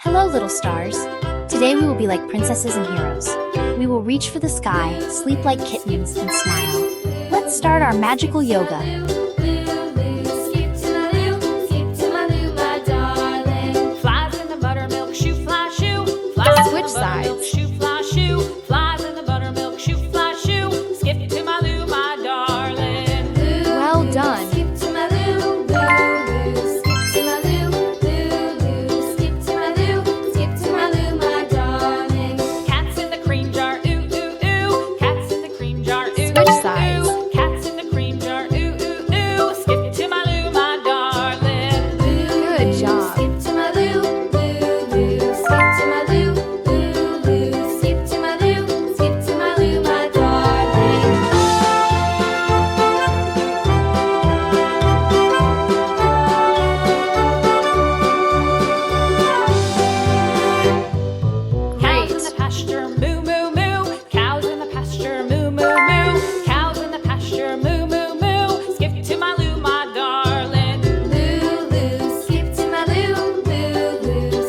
Hello, little stars. Today we will be like princesses and heroes. We will reach for the sky, sleep like kittens, and smile. Let's start our magical yoga. Switch sides. Shoe, fly, shoe, flies in the buttermilk, shoe, fly, shoe. Skip to my loo, my darling. Well done. Skip to my loo, skip to my loo, skip to my loo, skip to my loo, my darling. Cats in the cream jar, ooh, ooh, ooh. Cats in the cream jar, ooh, Switch ooh, sides. ooh. Cats in the cream jar, ooh, ooh, ooh. Skip to my loo, my darling. Good job. Skip to my loo, skip to my loo. Skip to my loo, my darling. Cows in the pasture, moo, moo, moo. Cows in the pasture, moo, moo, moo. Cows in the pasture, moo, moo, moo. Skip to my loo, my darling. Loo, loo, skip to my loo,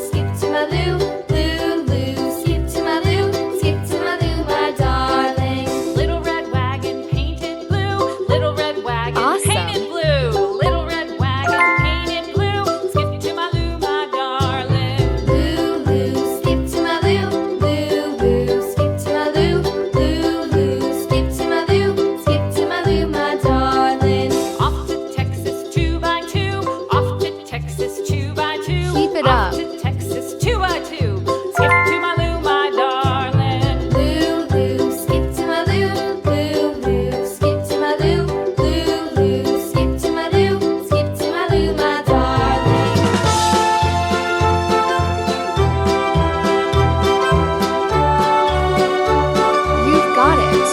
skip to my loo, skip to my loo, skip to my loo, my darling. Little red wagon painted blue, little red wagon Awesome. painted blue, little red wagon painted blue. Skip to my loo, my darling. Loo, loo, skip to my loo, skip to my loo, skip to my loo, skip to my loo, my darling. Off to Texas 2x2, off to Texas 2x2. Keep it Off up. to Texas 2x2. Skip to my loo, my darling. Loo, loo, skip to my loo, skip to my loo, skip to my loo, skip to my loo, my darling. You've got it.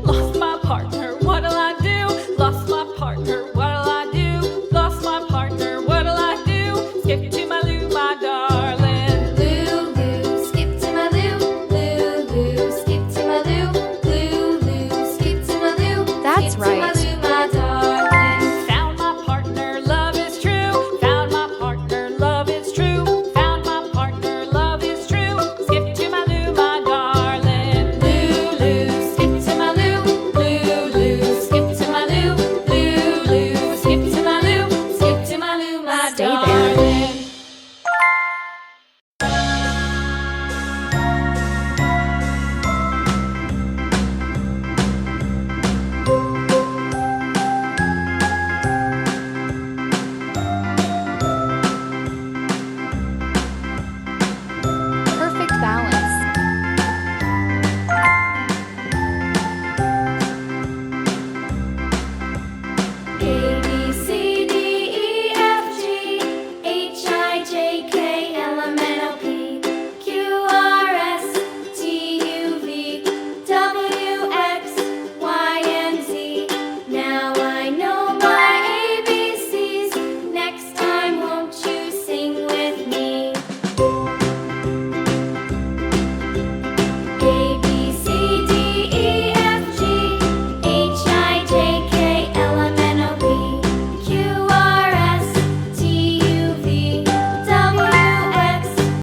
Lost my partner, what'll I do? Lost my partner, what'll I do? Lost my partner, what'll I do? Skip to my loo, my darling. Loo, loo, skip to my loo, skip to my loo, skip to my loo. That's Skip to my right. loo, my darling. Found my partner, love is true. Found my partner, love is true. Found my partner, love is true. Skip to my loo, my darling. Loo, loo, skip to my loo, skip to my loo, skip to my loo, skip to my loo, my Stay there. darling.